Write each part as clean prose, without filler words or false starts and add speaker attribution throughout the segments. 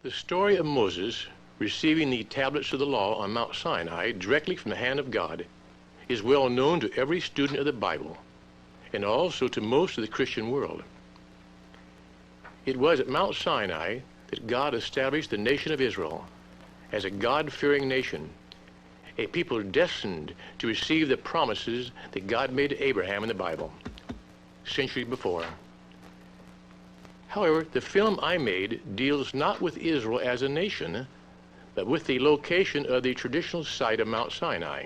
Speaker 1: The story of Moses receiving the tablets of the law on Mount Sinai directly from the hand of God is well known to every student of the Bible and also to most of the Christian world. It was at Mount Sinai that God established the nation of Israel as a God-fearing nation, a people destined to receive the promises that God made to Abraham in the Bible centuries before. However, the film I made deals not with Israel as a nation, but with the location of the traditional site of Mount Sinai.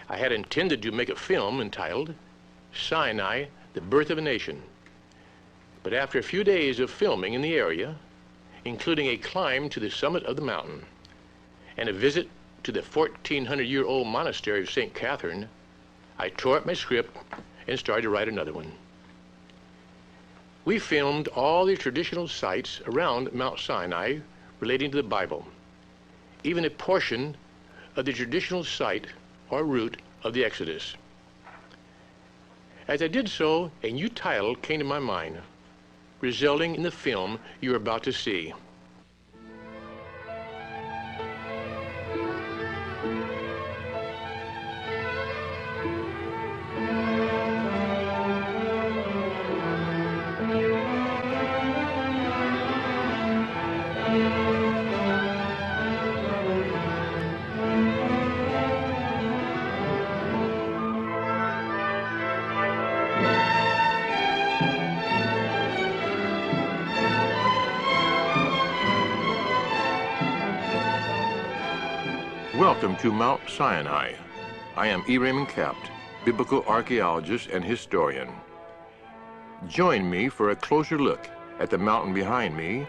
Speaker 1: I had intended to make a film entitled Sinai, the Birth of a Nation. But after a few days of filming in the area, including a climb to the summit of the mountain and a visit to the 1,400-year-old monastery of St. Catherine, I tore up my script and started to write another one. We filmed all the traditional sites around Mount Sinai relating to the Bible, even a portion of the traditional site or route of the Exodus. As I did so, a new title came to my mind, resulting in the film you are about to see. Welcome to Mount Sinai. I am Raymond Capt, biblical archaeologist and historian. Join me for a closer look at the mountain behind me,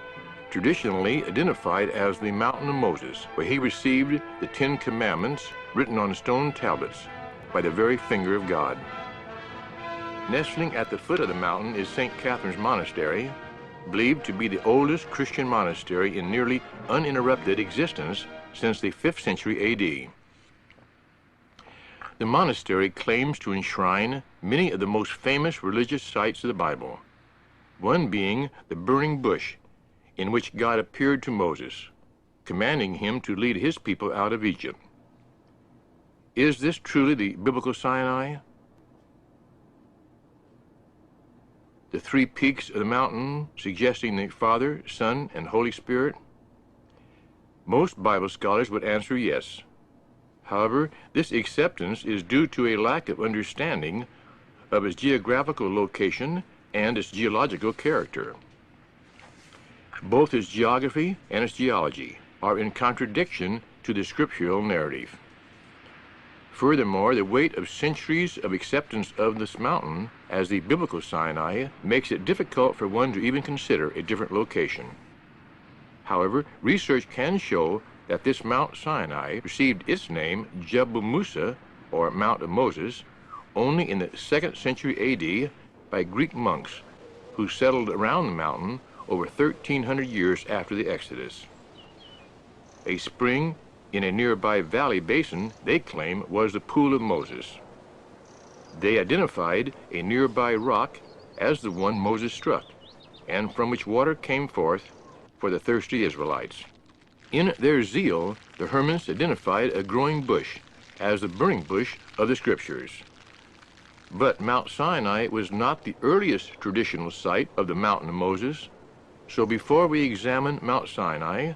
Speaker 1: traditionally identified as the Mountain of Moses, where he received the 10 Commandments written on stone tablets by the very finger of God. Nestling at the foot of the mountain is St. Catherine's Monastery, believed to be the oldest Christian monastery in nearly uninterrupted existence since the 5th century A.D. The monastery claims to enshrine many of the most famous religious sites of the Bible, one being the burning bush in which God appeared to Moses, commanding him to lead his people out of Egypt. Is this truly the biblical Sinai? The 3 peaks of the mountain suggesting the Father, Son, and Holy Spirit? Most Bible scholars would answer yes. However, this acceptance is due to a lack of understanding of its geographical location and its geological character. Both its geography and its geology are in contradiction to the scriptural narrative. Furthermore, the weight of centuries of acceptance of this mountain as the biblical Sinai makes it difficult for one to even consider a different location. However, research can show that this Mount Sinai received its name Jebel Musa, or Mount of Moses, only in the 2nd century A.D. by Greek monks who settled around the mountain over 1,300 years after the Exodus. A spring in a nearby valley basin they claim was the Pool of Moses. They identified a nearby rock as the one Moses struck, and from which water came forth for the thirsty Israelites. In their zeal, the Hermans identified a growing bush as the burning bush of the Scriptures. But Mount Sinai was not the earliest traditional site of the Mountain of Moses, so before we examine Mount Sinai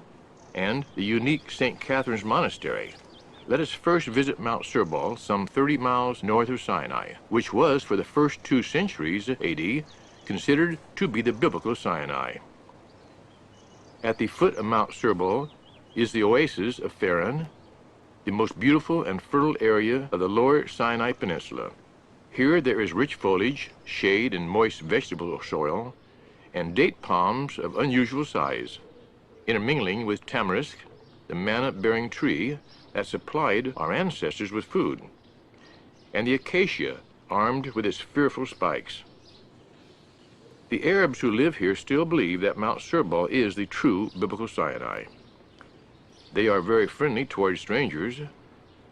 Speaker 1: and the unique St. Catherine's Monastery, let us first visit Mount Serbal, some 30 miles north of Sinai, which was for the first 2 centuries A.D. considered to be the biblical Sinai. At the foot of Mount Serbal is the oasis of Faran, the most beautiful and fertile area of the lower Sinai Peninsula. Here there is rich foliage, shade, and moist vegetable soil, and date palms of unusual size, intermingling with tamarisk, the manna-bearing tree that supplied our ancestors with food, and the acacia, armed with its fearful spikes. The Arabs who live here still believe that Mount Serbal is the true biblical Sinai. They are very friendly toward strangers,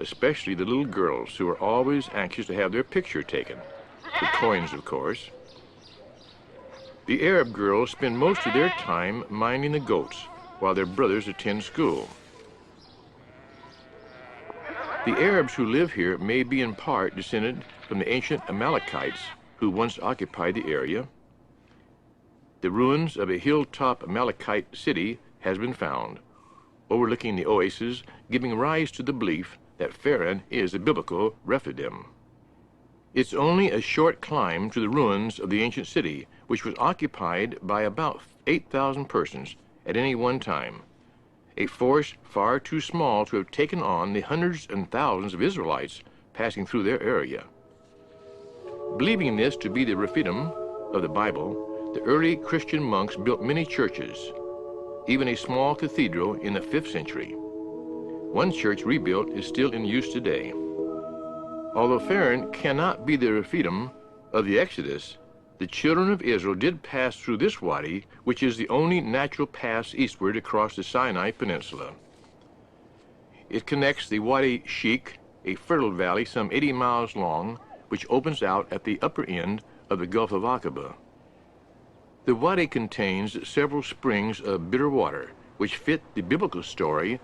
Speaker 1: especially the little girls who are always anxious to have their picture taken, for coins, of course. The Arab girls spend most of their time minding the goats while their brothers attend school. The Arabs who live here may be in part descended from the ancient Amalekites who once occupied the area. The ruins of a hilltop Amalekite city has been found, overlooking the oasis, giving rise to the belief that Pharaoh is a biblical Rephidim. It's only a short climb to the ruins of the ancient city, which was occupied by about 8,000 persons at any one time, a force far too small to have taken on the hundreds and thousands of Israelites passing through their area. Believing this to be the Rephidim of the Bible, the early Christian monks built many churches, even a small cathedral in the 5th century. One church rebuilt is still in use today. Although Pharaoh cannot be the Rephidim of the Exodus, the children of Israel did pass through this wadi, which is the only natural pass eastward across the Sinai Peninsula. It connects the Wadi Sheikh, a fertile valley some 80 miles long, which opens out at the upper end of the Gulf of Aqaba. The wadi contains several springs of bitter water, which fit the biblical story,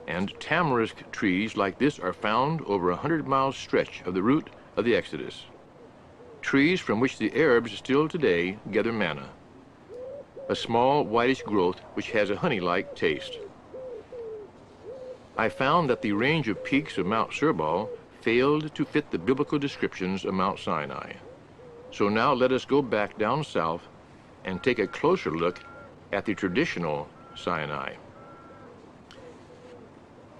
Speaker 1: and tamarisk trees like this are found over a 100-mile stretch of the route of the Exodus. Trees from which the Arabs still today gather manna, a small whitish growth which has a honey-like taste. I found that the range of peaks of Mount Serbal failed to fit the biblical descriptions of Mount Sinai. So now let us go back down south and take a closer look at the traditional Sinai.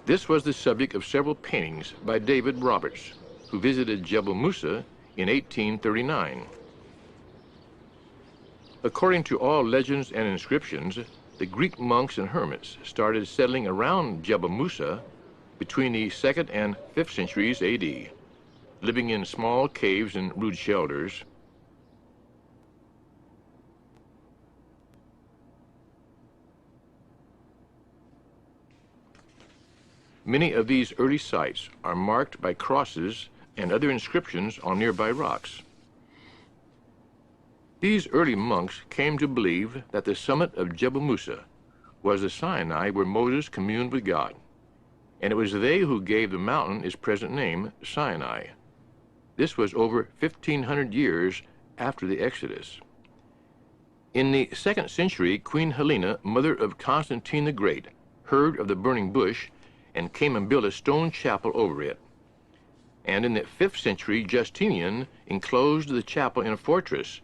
Speaker 1: This was the subject of several paintings by David Roberts, who visited Jebel Musa in 1839. According to all legends and inscriptions, the Greek monks and hermits started settling around Jebel Musa between the 2nd and 5th centuries AD, living in small caves and rude shelters. Many of these early sites are marked by crosses and other inscriptions on nearby rocks. These early monks came to believe that the summit of Jebel Musa was the Sinai where Moses communed with God, and it was they who gave the mountain its present name, Sinai. This was over 1,500 years after the Exodus. In the 2nd century, Queen Helena, mother of Constantine the Great, heard of the burning bush and came and built a stone chapel over it. And in the 5th century, Justinian enclosed the chapel in a fortress,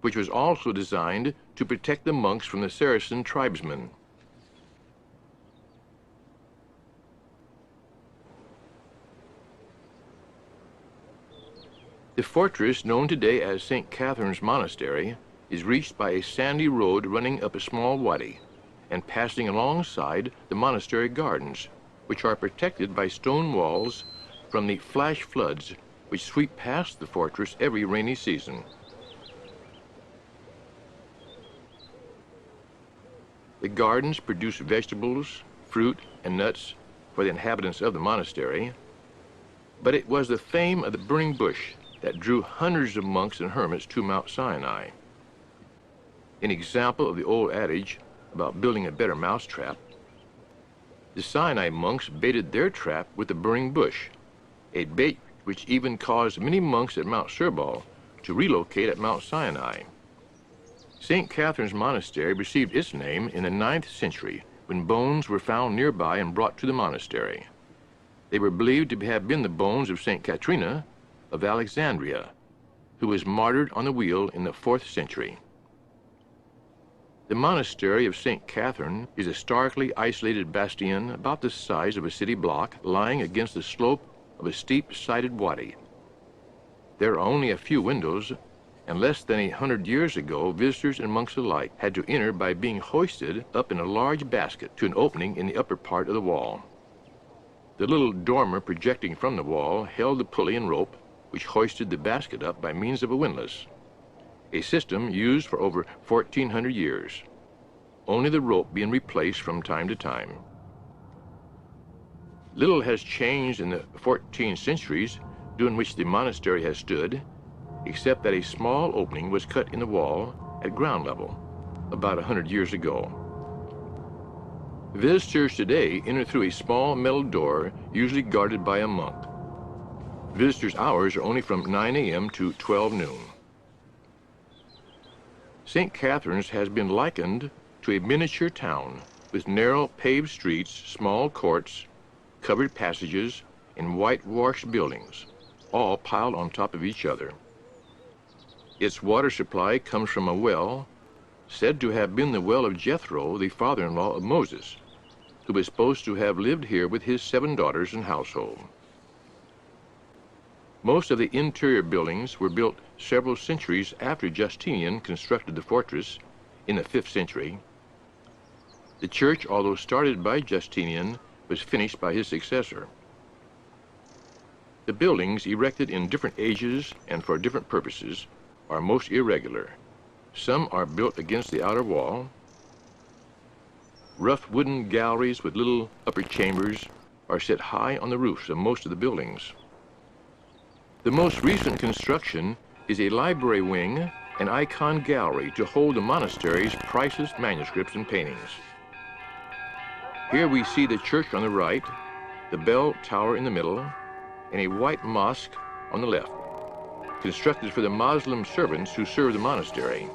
Speaker 1: which was also designed to protect the monks from the Saracen tribesmen. The fortress, known today as St. Catherine's Monastery, is reached by a sandy road running up a small wadi and passing alongside the monastery gardens, which are protected by stone walls from the flash floods which sweep past the fortress every rainy season. The gardens produce vegetables, fruit, and nuts for the inhabitants of the monastery, but it was the fame of the burning bush that drew hundreds of monks and hermits to Mount Sinai. An example of the old adage about building a better mousetrap, the Sinai monks baited their trap with the burning bush, a bait which even caused many monks at Mount Serbal to relocate at Mount Sinai. St. Catherine's Monastery received its name in the 9th century when bones were found nearby and brought to the monastery. They were believed to have been the bones of St. Katrina of Alexandria, who was martyred on the wheel in the 4th century. The monastery of St. Catherine is a starkly isolated bastion about the size of a city block lying against the slope of a steep-sided wadi. There are only a few windows, and less than 100 years ago, visitors and monks alike had to enter by being hoisted up in a large basket to an opening in the upper part of the wall. The little dormer projecting from the wall held the pulley and rope, which hoisted the basket up by means of a windlass, a system used for over 1,400 years, only the rope being replaced from time to time. Little has changed in the 14 centuries during which the monastery has stood, except that a small opening was cut in the wall at ground level about 100 years ago. Visitors today enter through a small metal door, usually guarded by a monk. Visitors' hours are only from 9 a.m. to 12 noon. St. Catherine's has been likened to a miniature town with narrow paved streets, small courts, covered passages, and whitewashed buildings, all piled on top of each other. Its water supply comes from a well, said to have been the well of Jethro, the father-in-law of Moses, who was supposed to have lived here with his 7 daughters and household. Most of the interior buildings were built several centuries after Justinian constructed the fortress in the 5th century. The church, although started by Justinian, was finished by his successor. The buildings, erected in different ages and for different purposes, are most irregular. Some are built against the outer wall. Rough wooden galleries with little upper chambers are set high on the roofs of most of the buildings. The most recent construction is a library wing and icon gallery to hold the monastery's priceless manuscripts and paintings. Here we see the church on the right, the bell tower in the middle, and a white mosque on the left, constructed for the Muslim servants who serve the monastery.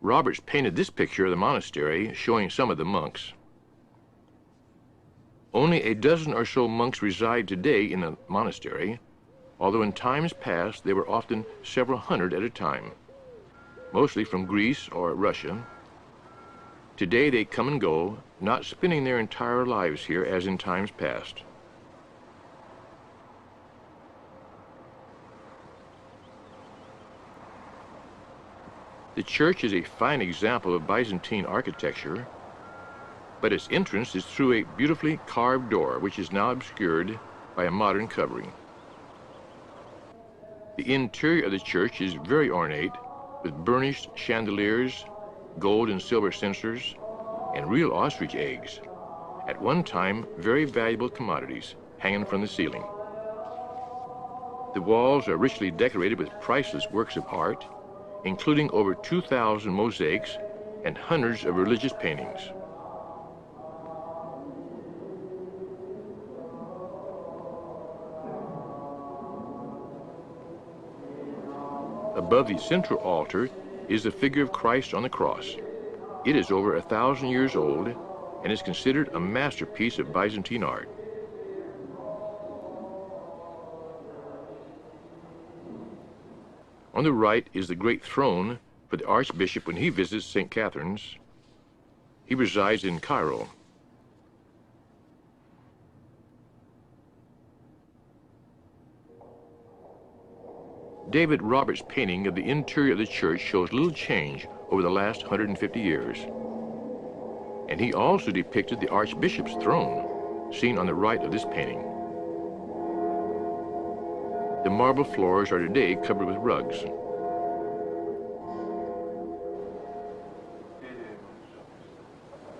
Speaker 1: Roberts painted this picture of the monastery showing some of the monks. Only a dozen or so monks reside today in the monastery, although in times past there were often several hundred at a time, mostly from Greece or Russia. Today they come and go, not spending their entire lives here as in times past. The church is a fine example of Byzantine architecture, but its entrance is through a beautifully carved door, which is now obscured by a modern covering. The interior of the church is very ornate, with burnished chandeliers, gold and silver censers, and real ostrich eggs, at one time very valuable commodities, hanging from the ceiling. The walls are richly decorated with priceless works of art, including over 2,000 mosaics and hundreds of religious paintings. Above the central altar is the figure of Christ on the cross. It is over 1,000 years old and is considered a masterpiece of Byzantine art. On the right is the great throne for the Archbishop when he visits St. Catherine's. He resides in Cairo. David Roberts' painting of the interior of the church shows little change over the last 150 years. And he also depicted the Archbishop's throne, seen on the right of this painting. The marble floors are today covered with rugs.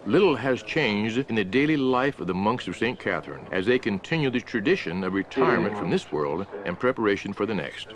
Speaker 1: Little has changed in the daily life of the monks of St. Catherine as they continue the tradition of retirement from this world and preparation for the next.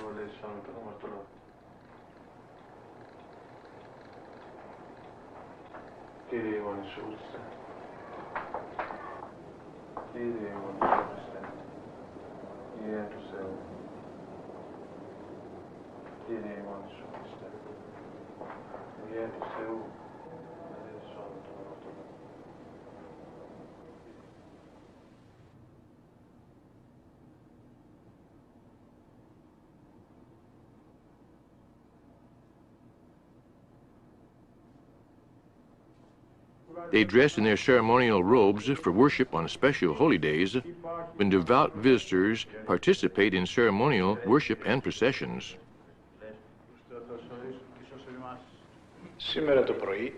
Speaker 1: They dress in their ceremonial robes for worship on special holy days when devout visitors participate in ceremonial worship and processions.
Speaker 2: Σήμερα το πρωί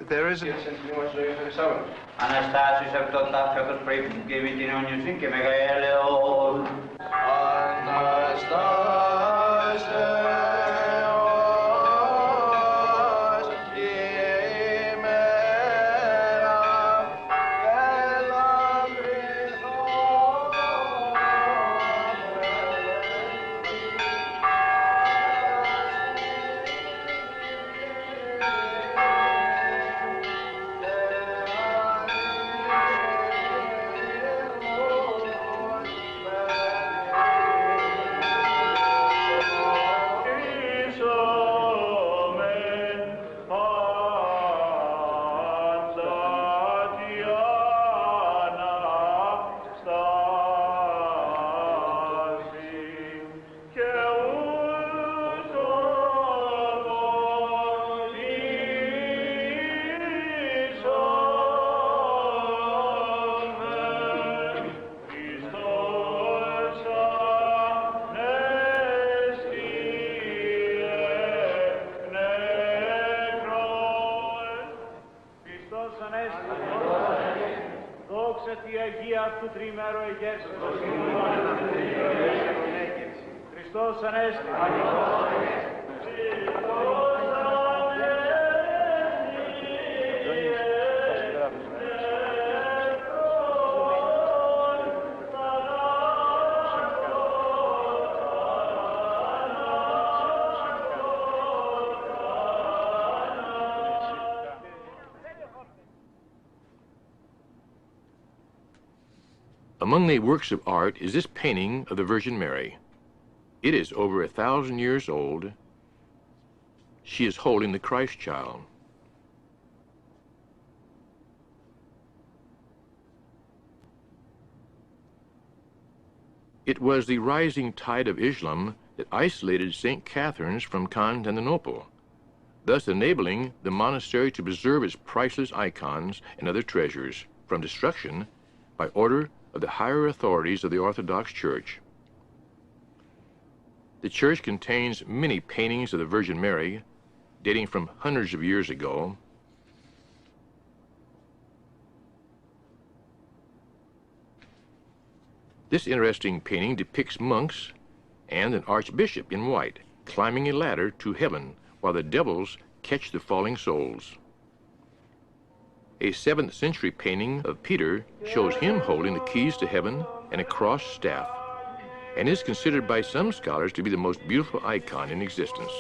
Speaker 2: There is
Speaker 3: Αναστάσεις από το τάφιωτος πριν και με την όνιωση και μεγαέλεον.
Speaker 4: Χριστός Ανέστη.
Speaker 1: Among the works of art is this painting of the Virgin Mary. It is over 1,000 years old. She is holding the Christ child. It was the rising tide of Islam that isolated St. Catherine's from Constantinople, thus enabling the monastery to preserve its priceless icons and other treasures from destruction by order of the higher authorities of the Orthodox Church. The church contains many paintings of the Virgin Mary, dating from hundreds of years ago. This interesting painting depicts monks and an archbishop in white climbing a ladder to heaven while the devils catch the falling souls. A 7th century painting of Peter shows him holding the keys to heaven and a crossed staff, and is considered by some scholars to be the most beautiful icon in existence.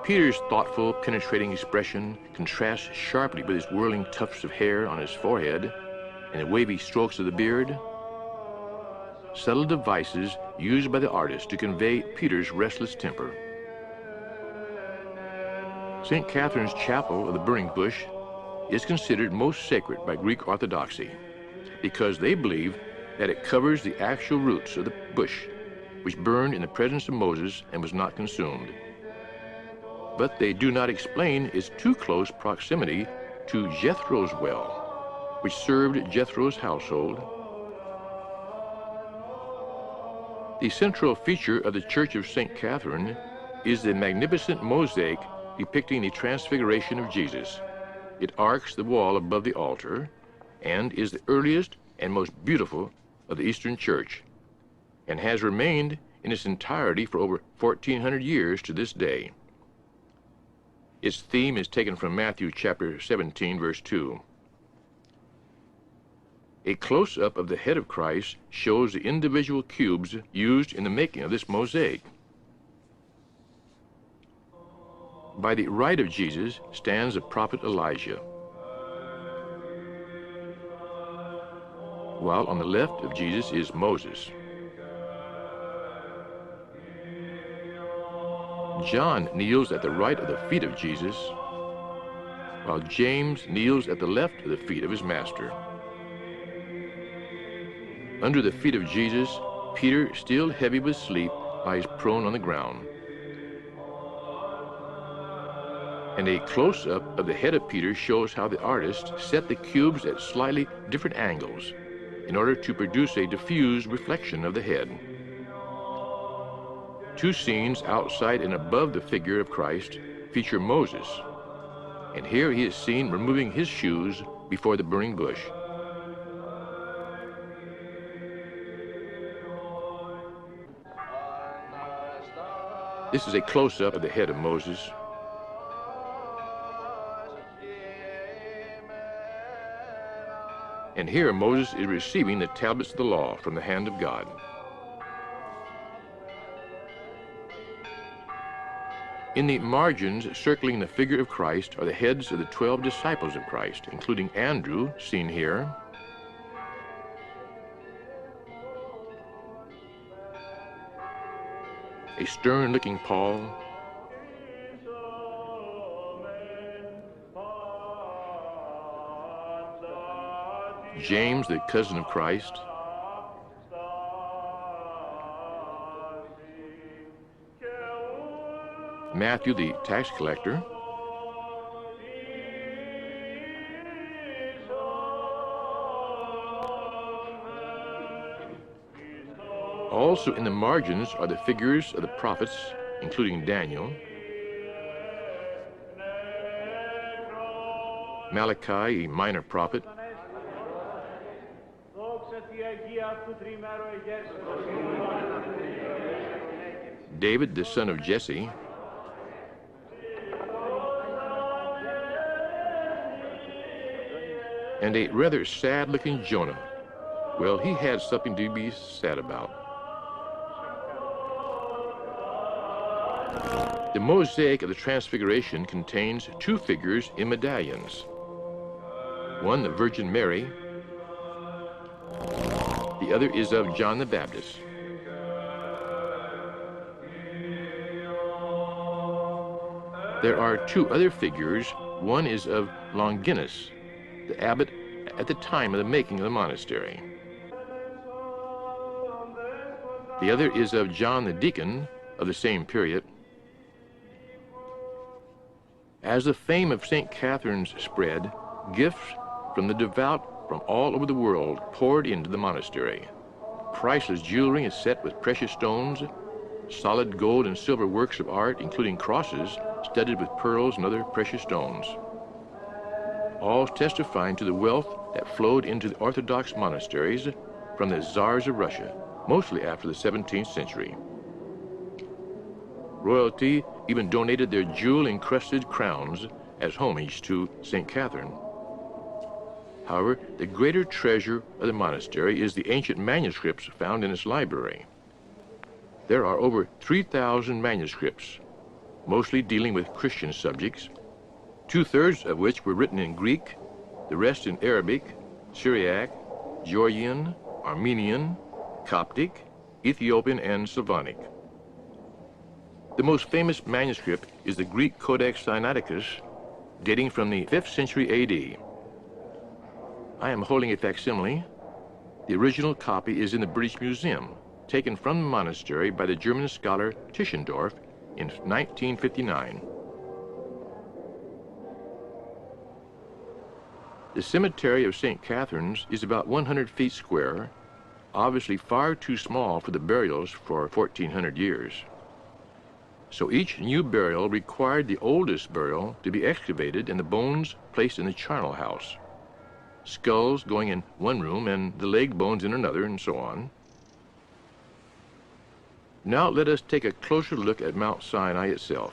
Speaker 1: Peter's thoughtful, penetrating expression contrasts sharply with his whirling tufts of hair on his forehead and the wavy strokes of the beard. Subtle devices used by the artist to convey Peter's restless temper. St. Catherine's Chapel of the Burning Bush is considered most sacred by Greek Orthodoxy because they believe that it covers the actual roots of the bush, which burned in the presence of Moses and was not consumed. But they do not explain its too close proximity to Jethro's well, which served Jethro's household. The central feature of the Church of St. Catherine is the magnificent mosaic depicting the transfiguration of Jesus. It arcs the wall above the altar and is the earliest and most beautiful of the Eastern Church, and has remained in its entirety for over 1,400 years to this day. Its theme is taken from Matthew chapter 17, verse 2. A close-up of the head of Christ shows the individual cubes used in the making of this mosaic. By the right of Jesus stands the prophet Elijah, while on the left of Jesus is Moses. John kneels at the right of the feet of Jesus, while James kneels at the left of the feet of his master. Under the feet of Jesus, Peter, still heavy with sleep, lies prone on the ground. And a close-up of the head of Peter shows how the artist set the cubes at slightly different angles in order to produce a diffused reflection of the head. Two scenes outside and above the figure of Christ feature Moses, and here he is seen removing his shoes before the burning bush. This is a close-up of the head of Moses. And here Moses is receiving the tablets of the law from the hand of God. In the margins circling the figure of Christ are the heads of the 12 disciples of Christ, including Andrew, seen here, a stern-looking Paul, James, the cousin of Christ, Matthew, the tax collector, also in the margins are the figures of the prophets, including Daniel, Malachi, a minor prophet, David, the son of Jesse, and a rather sad-looking Jonah. Well, he had something to be sad about. The mosaic of the Transfiguration contains two figures in medallions. One, the Virgin Mary. The other is of John the Baptist. There are two other figures. One is of Longinus, the abbot at the time of the making of the monastery. The other is of John the deacon of the same period. As the fame of St. Catherine's spread, gifts from the devout from all over the world poured into the monastery. Priceless jewelry is set with precious stones, solid gold and silver works of art, including crosses studded with pearls and other precious stones, all testifying to the wealth that flowed into the Orthodox monasteries from the Tsars of Russia, mostly after the 17th century. Royalty even donated their jewel-encrusted crowns as homage to St. Catherine. However, the greater treasure of the monastery is the ancient manuscripts found in its library. There are over 3,000 manuscripts, mostly dealing with Christian subjects, 2/3 of which were written in Greek, the rest in Arabic, Syriac, Georgian, Armenian, Coptic, Ethiopian, and Slavonic. The most famous manuscript is the Greek Codex Sinaiticus, dating from the 5th century AD. I am holding a facsimile. The original copy is in the British Museum, taken from the monastery by the German scholar Tischendorf in 1959. The cemetery of St. Catherine's is about 100 feet square, obviously far too small for the burials for 1,400 years. So each new burial required the oldest burial to be excavated and the bones placed in the charnel house. Skulls going in one room and the leg bones in another, and so on. Now let us take a closer look at Mount Sinai itself.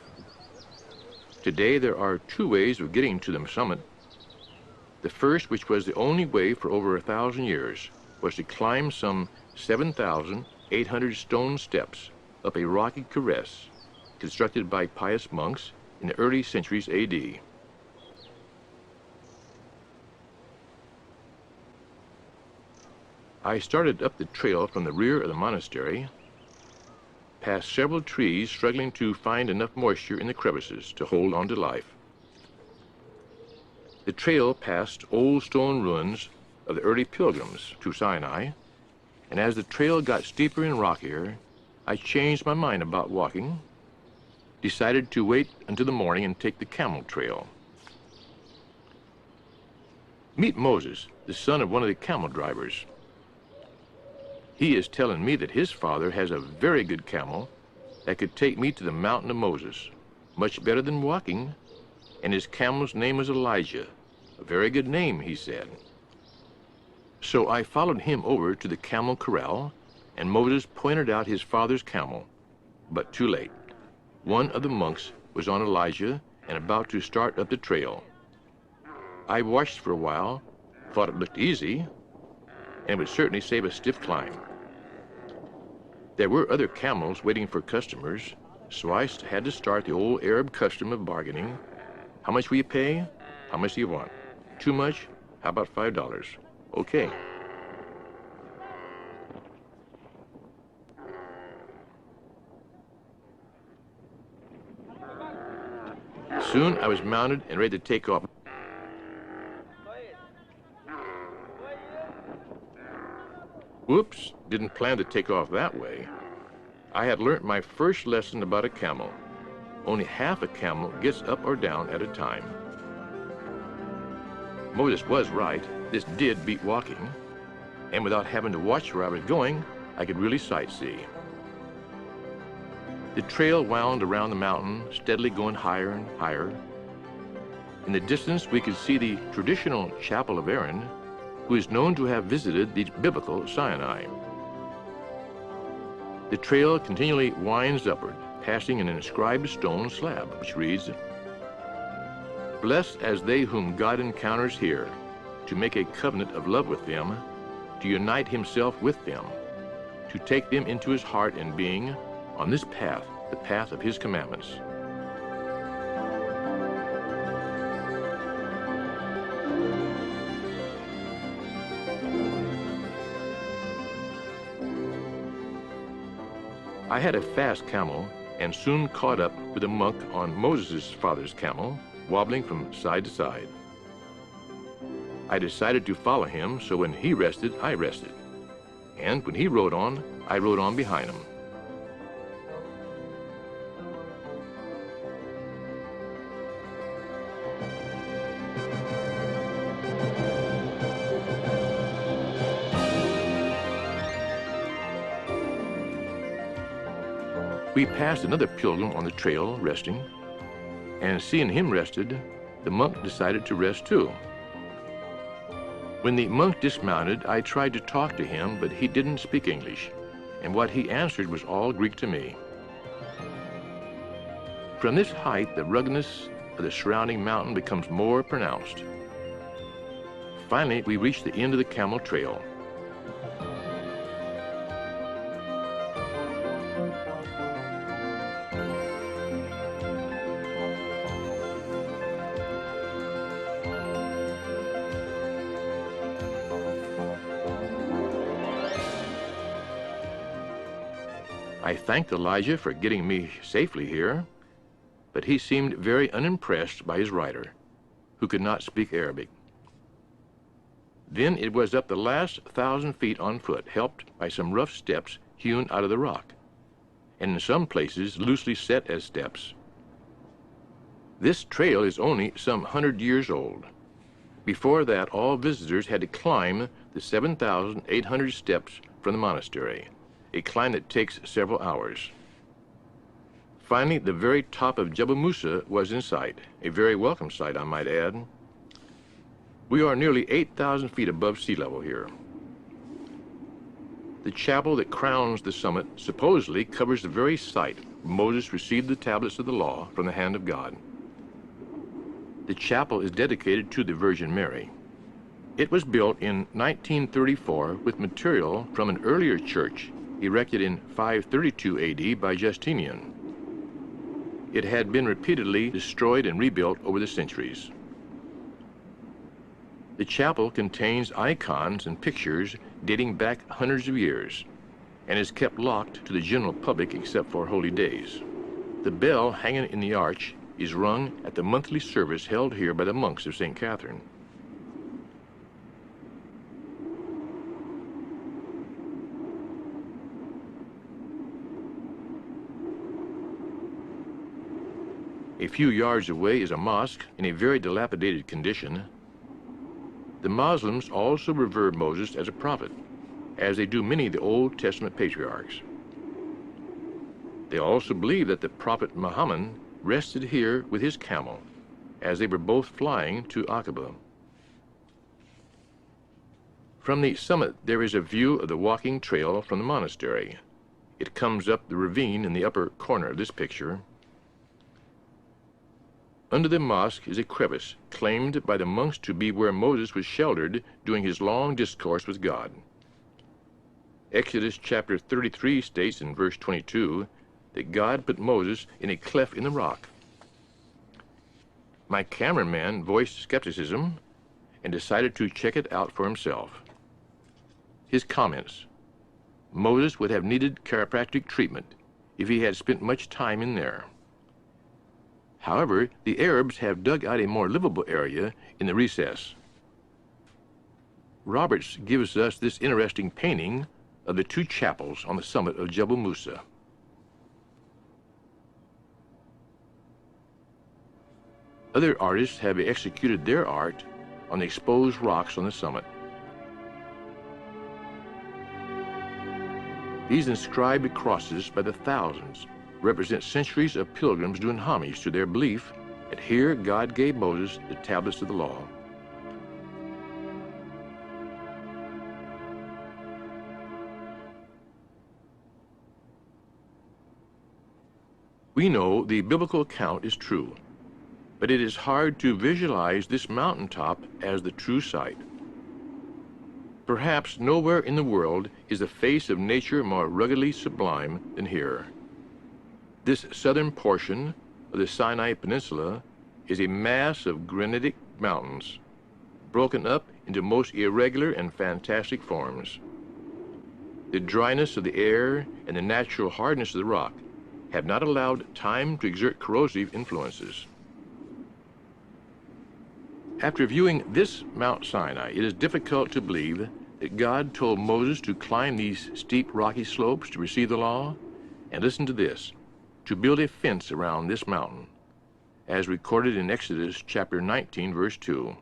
Speaker 1: Today there are two ways of getting to the summit. The first, which was the only way for over 1,000 years, was to climb some 7,800 stone steps up a rocky caress constructed by pious monks in the early centuries A.D. I started up the trail from the rear of the monastery, past several trees struggling to find enough moisture in the crevices to hold on to life. The trail passed old stone ruins of the early pilgrims to Sinai, and as the trail got steeper and rockier, I changed my mind about walking, decided to wait until the morning and take the camel trail. Meet Moses, the son of one of the camel drivers. He is telling me that his father has a very good camel that could take me to the mountain of Moses, much better than walking, and his camel's name was Elijah. A very good name, he said. So I followed him over to the camel corral, and Moses pointed out his father's camel, but too late. One of the monks was on Elijah and about to start up the trail. I watched for a while, thought it looked easy, and would certainly save a stiff climb. There were other camels waiting for customers, so I had to start the old Arab custom of bargaining. How much will you pay? How much do you want? Too much? How about $5? Okay. Soon I was mounted and ready to take off. Whoops, didn't plan to take off that way. I had learnt my first lesson about a camel. Only half a camel gets up or down at a time. Moses was right. This did beat walking, and without having to watch where I was going, I could really sightsee. The trail wound around the mountain, steadily going higher and higher. In the distance, we could see the traditional chapel of Aaron, who is known to have visited the biblical Sinai. The trail continually winds upward, passing an inscribed stone slab, which reads, "Blessed as they whom God encounters here, to make a covenant of love with them, to unite himself with them, to take them into his heart and being, on this path, the path of his commandments." I had a fast camel and soon caught up with a monk on Moses' father's camel, wobbling from side to side. I decided to follow him, so when he rested, I rested. And when he rode on, I rode on behind him. We passed another pilgrim on the trail, resting, and seeing him rested, the monk decided to rest too. When the monk dismounted, I tried to talk to him, but he didn't speak English, and what he answered was all Greek to me. From this height, the ruggedness of the surrounding mountain becomes more pronounced. Finally, we reached the end of the camel trail. I thanked Elijah for getting me safely here, but he seemed very unimpressed by his rider, who could not speak Arabic. Then it was up the last 1,000 feet on foot, helped by some rough steps hewn out of the rock, and in some places loosely set as steps. This trail is only some 100 years old. Before that, all visitors had to climb the 7,800 steps from the monastery, a climb that takes several hours. Finally, the very top of Jebel Musa was in sight, a very welcome sight, I might add. We are nearly 8,000 feet above sea level here. The chapel that crowns the summit supposedly covers the very site where Moses received the tablets of the law from the hand of God. The chapel is dedicated to the Virgin Mary. It was built in 1934 with material from an earlier church erected in 532 AD by Justinian. It had been repeatedly destroyed and rebuilt over the centuries. The chapel contains icons and pictures dating back hundreds of years and is kept locked to the general public except for holy days. The bell hanging in the arch is rung at the monthly service held here by the monks of St. Catherine. A few yards away is a mosque in a very dilapidated condition. The Muslims also revere Moses as a prophet, as they do many of the Old Testament patriarchs. They also believe that the prophet Muhammad rested here with his camel, as they were both flying to Aqaba. From the summit there is a view of the walking trail from the monastery. It comes up the ravine in the upper corner of this picture. Under the mosque is a crevice claimed by the monks to be where Moses was sheltered during his long discourse with God. Exodus chapter 33 states in verse 22 that God put Moses in a cleft in the rock. My cameraman voiced skepticism and decided to check it out for himself. His comments: Moses would have needed chiropractic treatment if he had spent much time in there. However, the Arabs have dug out a more livable area in the recess. Roberts gives us this interesting painting of the two chapels on the summit of Jebel Musa. Other artists have executed their art on the exposed rocks on the summit. These inscribed crosses by the thousands represent centuries of pilgrims doing homage to their belief that here God gave Moses the tablets of the law. We know the biblical account is true, but it is hard to visualize this mountaintop as the true site. Perhaps nowhere in the world is the face of nature more ruggedly sublime than here. This southern portion of the Sinai Peninsula is a mass of granitic mountains, broken up into most irregular and fantastic forms. The dryness of the air and the natural hardness of the rock have not allowed time to exert corrosive influences. After viewing this Mount Sinai, it is difficult to believe that God told Moses to climb these steep rocky slopes to receive the law, and listen to this, to build a fence around this mountain, as recorded in Exodus chapter 19, verse 2.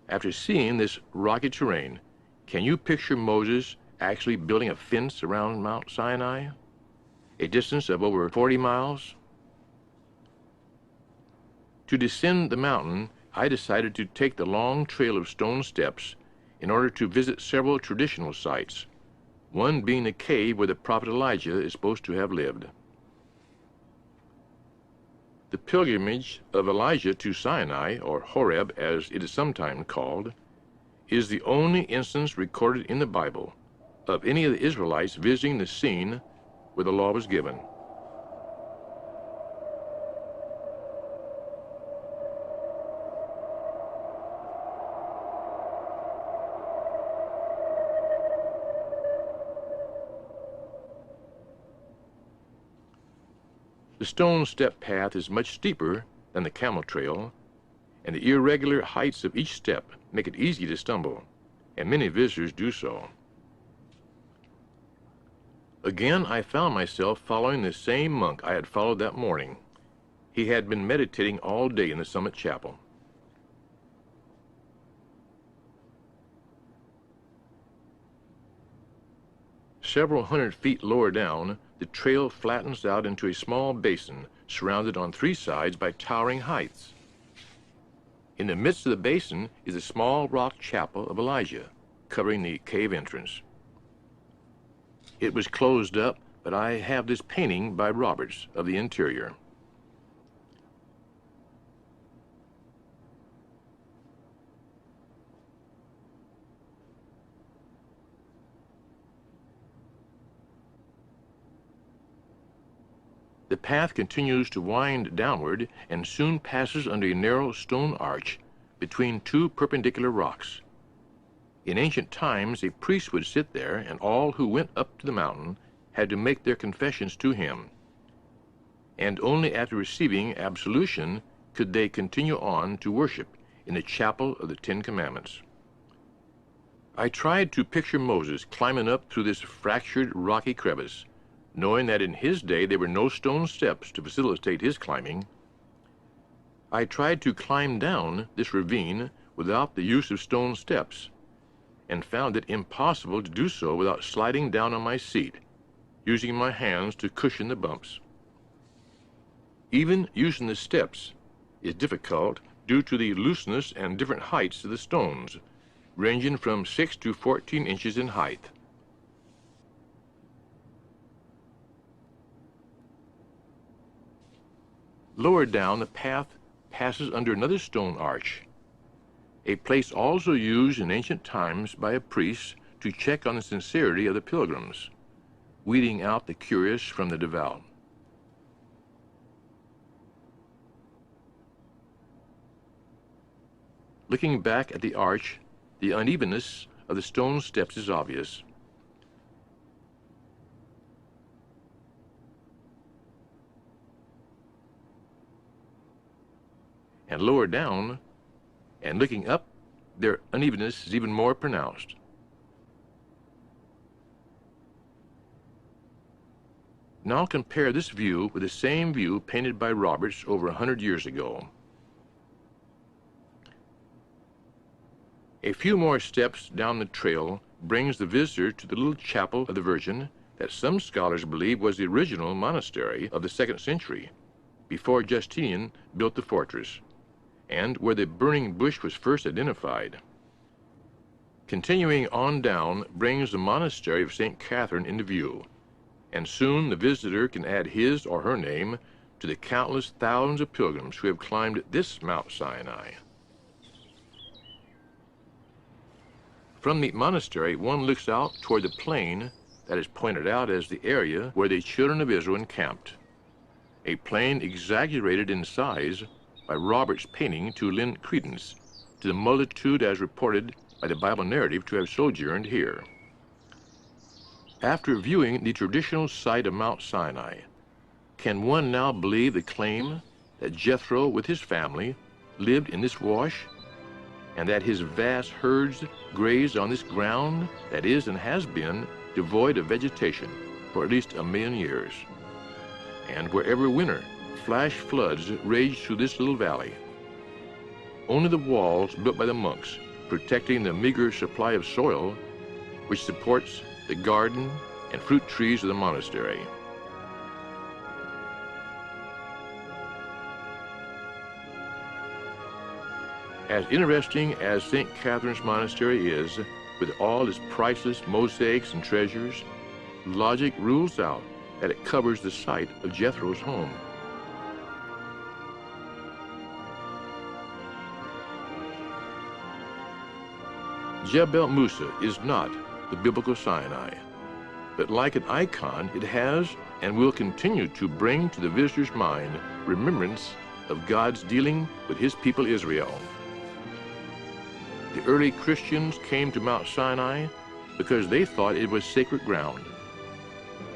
Speaker 1: After seeing this rocky terrain, can you picture Moses actually building a fence around Mount Sinai, a distance of over 40 miles? To descend the mountain, I decided to take the long trail of stone steps in order to visit several traditional sites, one being the cave where the prophet Elijah is supposed to have lived. The pilgrimage of Elijah to Sinai, or Horeb as it is sometimes called, is the only instance recorded in the Bible of any of the Israelites visiting the scene where the law was given. The stone step path is much steeper than the camel trail, and the irregular heights of each step make it easy to stumble, and many visitors do so. Again, I found myself following the same monk I had followed that morning. He had been meditating all day in the summit chapel. Several hundred feet lower down, the trail flattens out into a small basin surrounded on three sides by towering heights. In the midst of the basin is a small rock chapel of Elijah, covering the cave entrance. It was closed up, but I have this painting by Roberts of the interior. The path continues to wind downward and soon passes under a narrow stone arch between two perpendicular rocks. In ancient times, a priest would sit there, and all who went up to the mountain had to make their confessions to him. And only after receiving absolution could they continue on to worship in the chapel of the Ten Commandments. I tried to picture Moses climbing up through this fractured rocky crevice, knowing that in his day there were no stone steps to facilitate his climbing. I tried to climb down this ravine without the use of stone steps, and found it impossible to do so without sliding down on my seat, using my hands to cushion the bumps. Even using the steps is difficult due to the looseness and different heights of the stones, ranging from 6 to 14 inches in height. Lower down, the path passes under another stone arch, a place also used in ancient times by a priest to check on the sincerity of the pilgrims, weeding out the curious from the devout. Looking back at the arch, the unevenness of the stone steps is obvious. And lower down, and looking up, their unevenness is even more pronounced. Now compare this view with the same view painted by Roberts over 100 years ago. A few more steps down the trail brings the visitor to the little chapel of the Virgin that some scholars believe was the original monastery of the 2nd century, before Justinian built the fortress, and where the burning bush was first identified. Continuing on down brings the monastery of St. Catherine into view, and soon the visitor can add his or her name to the countless thousands of pilgrims who have climbed this Mount Sinai. From the monastery, one looks out toward the plain that is pointed out as the area where the children of Israel encamped, a plain exaggerated in size by Roberts' painting to lend credence to the multitude as reported by the Bible narrative to have sojourned here. After viewing the traditional site of Mount Sinai, can one now believe the claim that Jethro with his family lived in this wash, and that his vast herds grazed on this ground that is and has been devoid of vegetation for at least 1,000,000 years, and where every winter flash floods raged through this little valley? Only the walls built by the monks, protecting the meager supply of soil which supports the garden and fruit trees of the monastery. As interesting as St. Catherine's Monastery is, with all its priceless mosaics and treasures, logic rules out that it covers the site of Jethro's home. Jebel Musa is not the biblical Sinai, but like an icon, it has and will continue to bring to the visitor's mind remembrance of God's dealing with his people Israel. The early Christians came to Mount Sinai because they thought it was sacred ground.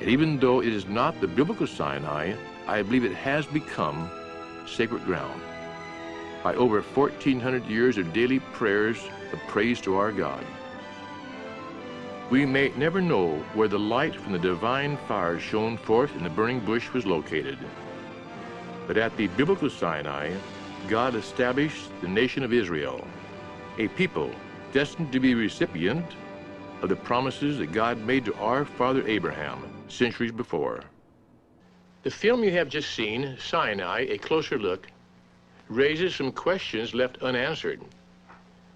Speaker 1: And even though it is not the biblical Sinai, I believe it has become sacred ground by over 1,400 years of daily prayers of praise to our God. We may never know where the light from the divine fire shone forth in the burning bush was located, but at the biblical Sinai, God established the nation of Israel, a people destined to be recipient of the promises that God made to our father Abraham centuries before. The film you have just seen, Sinai, A Closer Look, raises some questions left unanswered.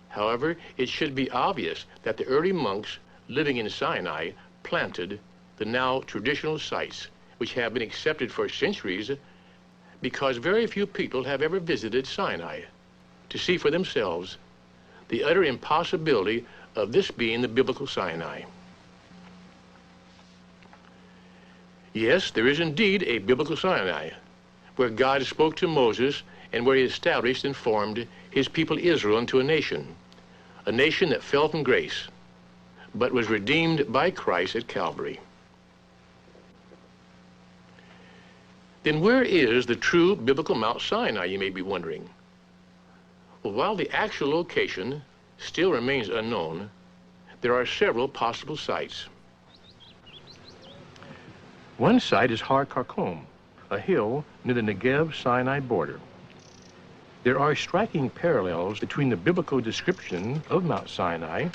Speaker 1: However, it should be obvious that the early monks living in Sinai planted the now traditional sites, which have been accepted for centuries because very few people have ever visited Sinai to see for themselves the utter impossibility of this being the biblical Sinai. Yes, there is indeed a biblical Sinai, where God spoke to Moses and where he established and formed his people Israel into a nation that fell from grace, but was redeemed by Christ at Calvary. Then where is the true biblical Mount Sinai, you may be wondering? Well, while the actual location still remains unknown, there are several possible sites. One site is Har Karkom, a hill near the Negev-Sinai border. There are striking parallels between the biblical description of Mount Sinai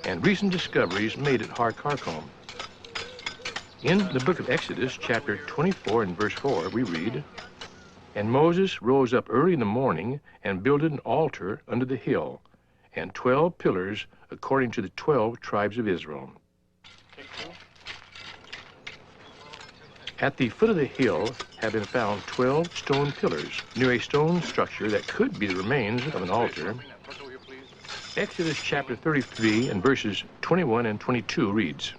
Speaker 1: and recent discoveries made at Har Karkom. In the book of Exodus, chapter 24 and verse 4, we read, "And Moses rose up early in the morning and builded an altar under the hill, and 12 pillars according to the 12 tribes of Israel." At the foot of the hill have been found 12 stone pillars near a stone structure that could be the remains of an altar. Exodus chapter 33 and verses 21 and 22 reads,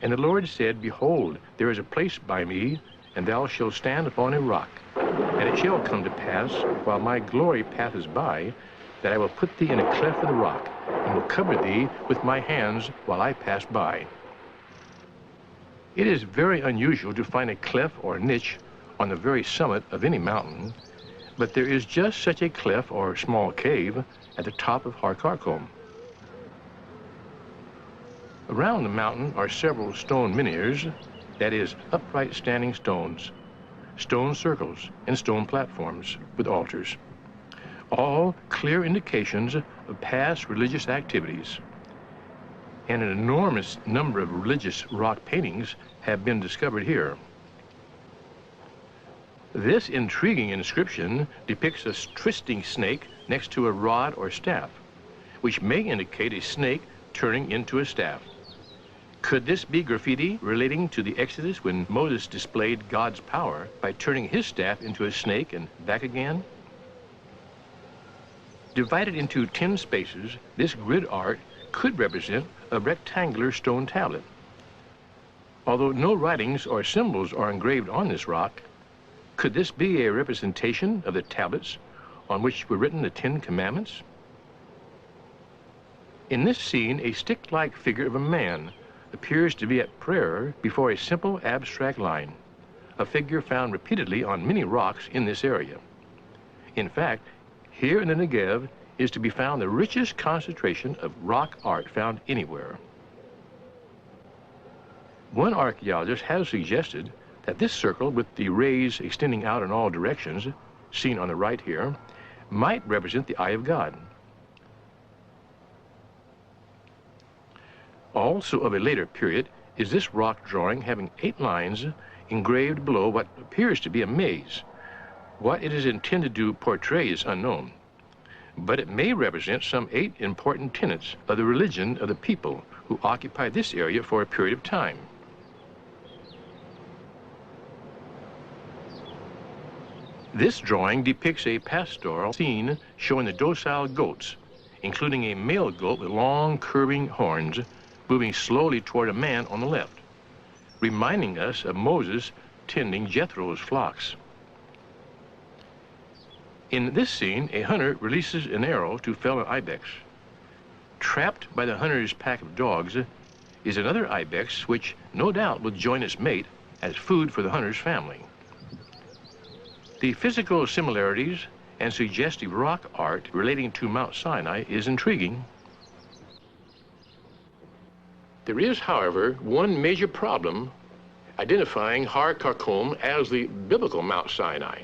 Speaker 1: "And the Lord said, Behold, there is a place by me, and thou shalt stand upon a rock. And it shall come to pass, while my glory passes by, that I will put thee in a cleft of the rock, and will cover thee with my hands while I pass by." It is very unusual to find a cleft or niche on the very summit of any mountain, but there is just such a cleft or small cave at the top of Har Karkom. Around the mountain are several stone menhirs, that is, upright standing stones, stone circles, and stone platforms with altars, all clear indications of past religious activities. And an enormous number of religious rock paintings have been discovered here. This intriguing inscription depicts a twisting snake next to a rod or staff, which may indicate a snake turning into a staff. Could this be graffiti relating to the Exodus when Moses displayed God's power by turning his staff into a snake and back again? Divided into 10 spaces, this grid art could represent a rectangular stone tablet. Although no writings or symbols are engraved on this rock, could this be a representation of the tablets on which were written the 10 Commandments? In this scene, a stick-like figure of a man appears to be at prayer before a simple abstract line, a figure found repeatedly on many rocks in this area. In fact, here in the Negev is to be found the richest concentration of rock art found anywhere. One archaeologist has suggested that this circle with the rays extending out in all directions, seen on the right here, might represent the eye of God. Also of a later period is this rock drawing having 8 lines engraved below what appears to be a maze. What it is intended to portray is unknown, but it may represent some 8 important tenets of the religion of the people who occupied this area for a period of time. This drawing depicts a pastoral scene showing the docile goats, including a male goat with long curving horns, moving slowly toward a man on the left, reminding us of Moses tending Jethro's flocks. In this scene, a hunter releases an arrow to fell an ibex. Trapped by the hunter's pack of dogs is another ibex, which no doubt will join its mate as food for the hunter's family. The physical similarities and suggestive rock art relating to Mount Sinai is intriguing. There is, however, one major problem identifying Har Karkom as the biblical Mount Sinai,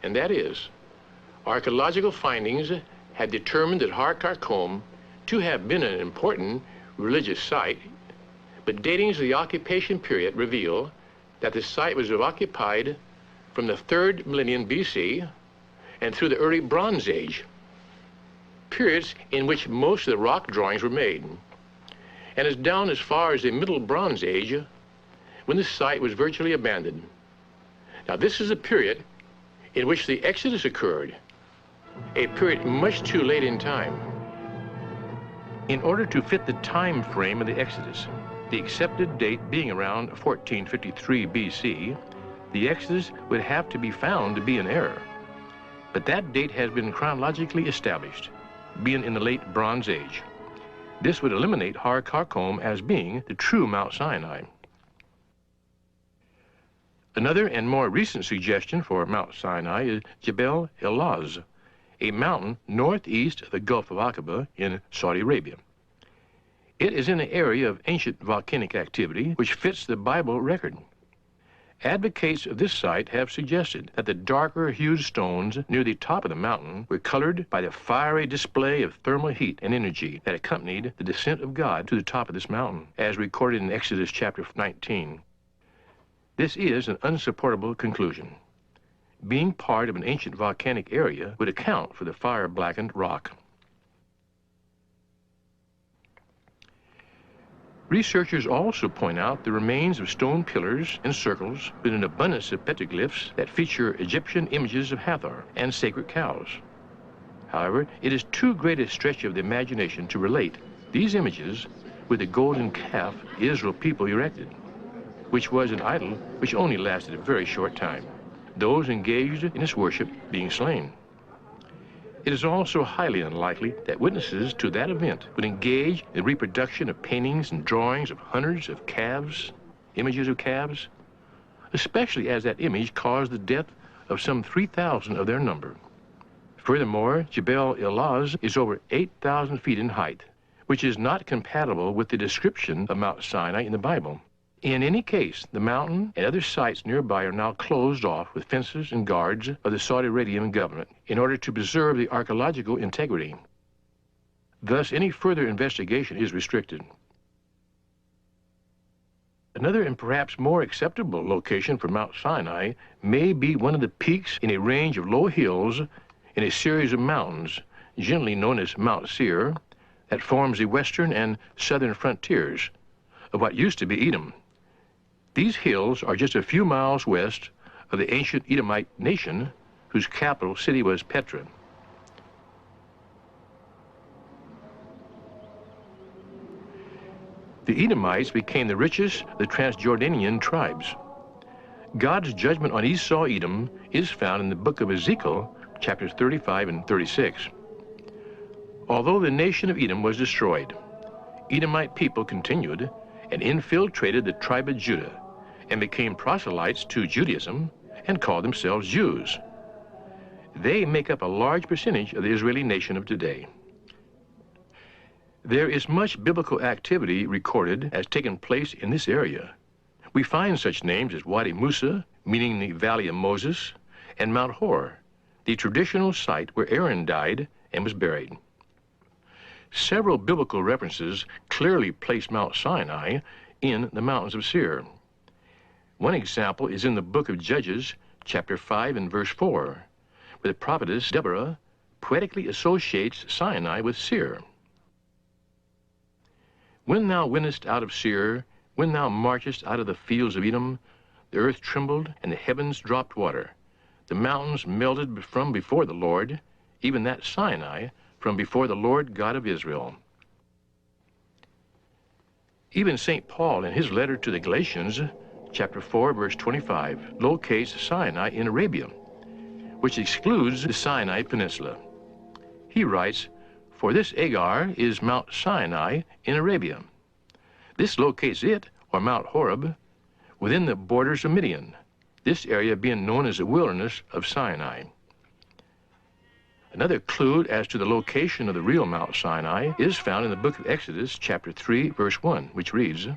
Speaker 1: and that is, archaeological findings had determined that Har Karkom to have been an important religious site, but datings of the occupation period reveal that the site was occupied from the 3rd millennium BC and through the early Bronze Age, periods in which most of the rock drawings were made. And as down as far as the Middle Bronze Age, when the site was virtually abandoned. Now, this is a period in which the Exodus occurred, a period much too late in time. In order to fit the time frame of the Exodus, the accepted date being around 1453 BC, the Exodus would have to be found to be in error. But that date has been chronologically established, being in the late Bronze Age. This would eliminate Har Karkom as being the true Mount Sinai. Another and more recent suggestion for Mount Sinai is Jebel el-Laz, a mountain northeast of the Gulf of Aqaba in Saudi Arabia. It is in an area of ancient volcanic activity which fits the Bible record. Advocates of this site have suggested that the darker hued stones near the top of the mountain were colored by the fiery display of thermal heat and energy that accompanied the descent of God to the top of this mountain, as recorded in Exodus chapter 19. This is an unsupportable conclusion. Being part of an ancient volcanic area would account for the fire-blackened rock. Researchers also point out the remains of stone pillars and circles with an abundance of petroglyphs that feature Egyptian images of Hathor and sacred cows. However, it is too great a stretch of the imagination to relate these images with the golden calf Israel people erected, which was an idol which only lasted a very short time, those engaged in its worship being slain. It is also highly unlikely that witnesses to that event would engage in the reproduction of paintings and drawings of hundreds of calves, images of calves, especially as that image caused the death of some 3,000 of their number. Furthermore, Jebel el-Laz is over 8,000 feet in height, which is not compatible with the description of Mount Sinai in the Bible. In any case, the mountain and other sites nearby are now closed off with fences and guards of the Saudi Arabian government in order to preserve the archaeological integrity. Thus, any further investigation is restricted. Another and perhaps more acceptable location for Mount Sinai may be one of the peaks in a range of low hills in a series of mountains, generally known as Mount Seir, that forms the western and southern frontiers of what used to be Edom. These hills are just a few miles west of the ancient Edomite nation, whose capital city was Petra. The Edomites became the richest of the Transjordanian tribes. God's judgment on Esau, Edom, is found in the book of Ezekiel, chapters 35 and 36. Although the nation of Edom was destroyed, Edomite people continued and infiltrated the tribe of Judah and became proselytes to Judaism and called themselves Jews. They make up a large percentage of the Israeli nation of today. There is much biblical activity recorded as taking place in this area. We find such names as Wadi Musa, meaning the Valley of Moses, and Mount Hor, the traditional site where Aaron died and was buried. Several biblical references clearly place Mount Sinai in the mountains of Seir. One example is in the book of Judges, chapter 5 and verse 4, where the prophetess Deborah poetically associates Sinai with Seir. When thou wentest out of Seir, when thou marchest out of the fields of Edom, the earth trembled and the heavens dropped water. The mountains melted from before the Lord, even that Sinai, from before the Lord God of Israel. Even St. Paul, in his letter to the Galatians, chapter 4, verse 25, locates Sinai in Arabia, which excludes the Sinai Peninsula. He writes, "For this Agar is Mount Sinai in Arabia. This locates it, or Mount Horeb, within the borders of Midian, this area being known as the wilderness of Sinai." Another clue as to the location of the real Mount Sinai is found in the book of Exodus, chapter 3, verse 1, which reads,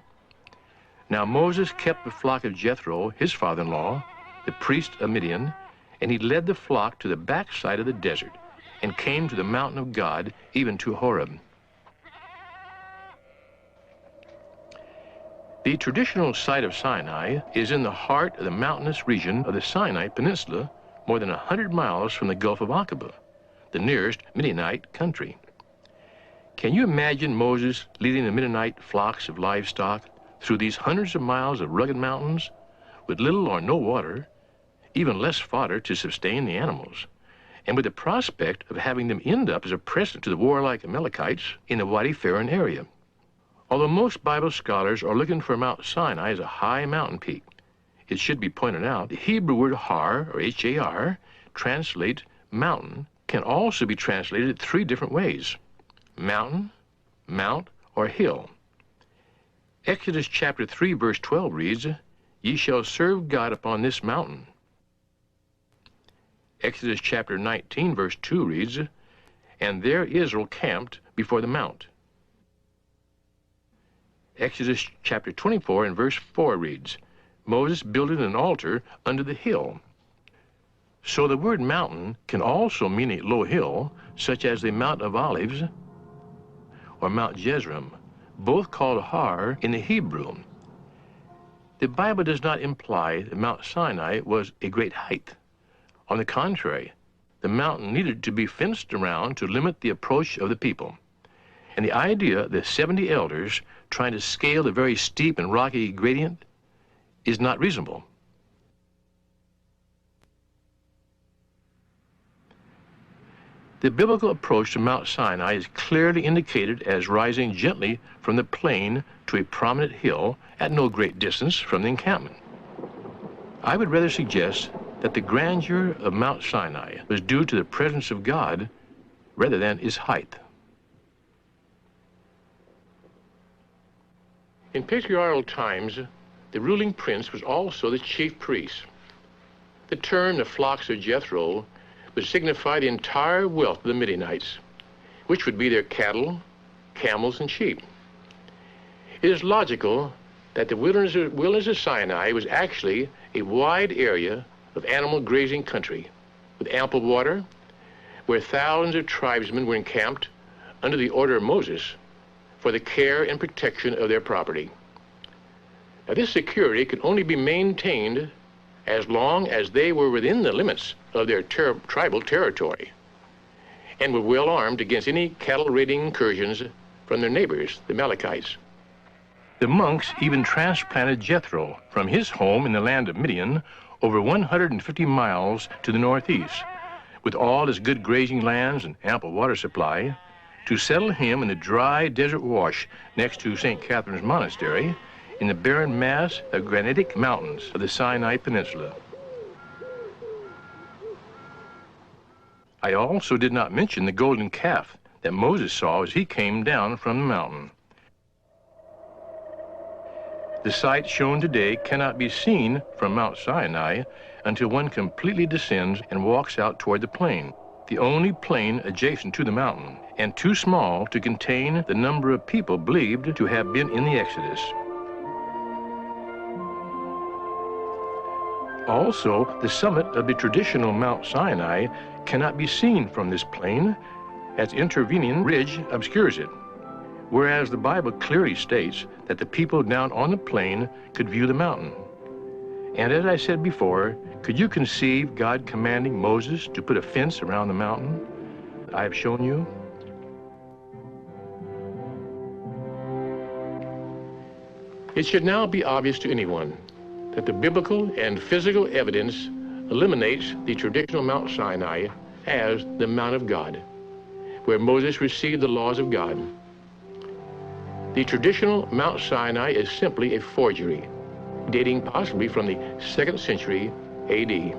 Speaker 1: "Now Moses kept the flock of Jethro, his father-in-law, the priest of Midian, and he led the flock to the backside of the desert, and came to the mountain of God, even to Horeb." The traditional site of Sinai is in the heart of the mountainous region of the Sinai Peninsula, more than 100 miles from the Gulf of Aqaba, the nearest Midianite country. Can you imagine Moses leading the Midianite flocks of livestock through these hundreds of miles of rugged mountains with little or no water, even less fodder to sustain the animals, and with the prospect of having them end up as a present to the warlike Amalekites in the Wadi Faran area. Although most Bible scholars are looking for Mount Sinai as a high mountain peak, it should be pointed out the Hebrew word har, or H-A-R, translate mountain, can also be translated 3 different ways: mountain, mount, or hill. Exodus chapter 3, verse 12 reads, "Ye shall serve God upon this mountain." Exodus chapter 19, verse 2 reads, "And there Israel camped before the mount." Exodus chapter 24 and verse 4 reads, "Moses builded an altar under the hill." So the word mountain can also mean a low hill, such as the Mount of Olives or Mount Jezreel, both called Har in the Hebrew. The Bible does not imply that Mount Sinai was a great height. On the contrary, the mountain needed to be fenced around to limit the approach of the people. And the idea that 70 elders trying to scale the very steep and rocky gradient is not reasonable. The biblical approach to Mount Sinai is clearly indicated as rising gently from the plain to a prominent hill at no great distance from the encampment. I would rather suggest that the grandeur of Mount Sinai was due to the presence of God rather than its height. In patriarchal times, the ruling prince was also the chief priest. The term the flocks of Jethro would signify the entire wealth of the Midianites, which would be their cattle, camels, and sheep. It is logical that the wilderness of Sinai was actually a wide area of animal grazing country with ample water, where thousands of tribesmen were encamped under the order of Moses for the care and protection of their property. Now, this security could only be maintained as long as they were within the limits of their tribal territory and were well armed against any cattle raiding incursions from their neighbors, the Amalekites. The monks even transplanted Jethro from his home in the land of Midian over 150 miles to the northeast, with all his good grazing lands and ample water supply, to settle him in the dry desert wash next to St. Catherine's Monastery in the barren mass of granitic mountains of the Sinai Peninsula. I also did not mention the golden calf that Moses saw as he came down from the mountain. The sight shown today cannot be seen from Mount Sinai until one completely descends and walks out toward the plain, the only plain adjacent to the mountain, and too small to contain the number of people believed to have been in the Exodus. Also, the summit of the traditional Mount Sinai cannot be seen from this plain, as intervening ridge obscures it, whereas the Bible clearly states that the people down on the plain could view the mountain. And as I said before, could you conceive God commanding Moses to put a fence around the mountain I have shown you? It should now be obvious to anyone that the biblical and physical evidence eliminates the traditional Mount Sinai as the Mount of God, where Moses received the laws of God. The traditional Mount Sinai is simply a forgery, dating possibly from the 2nd century AD.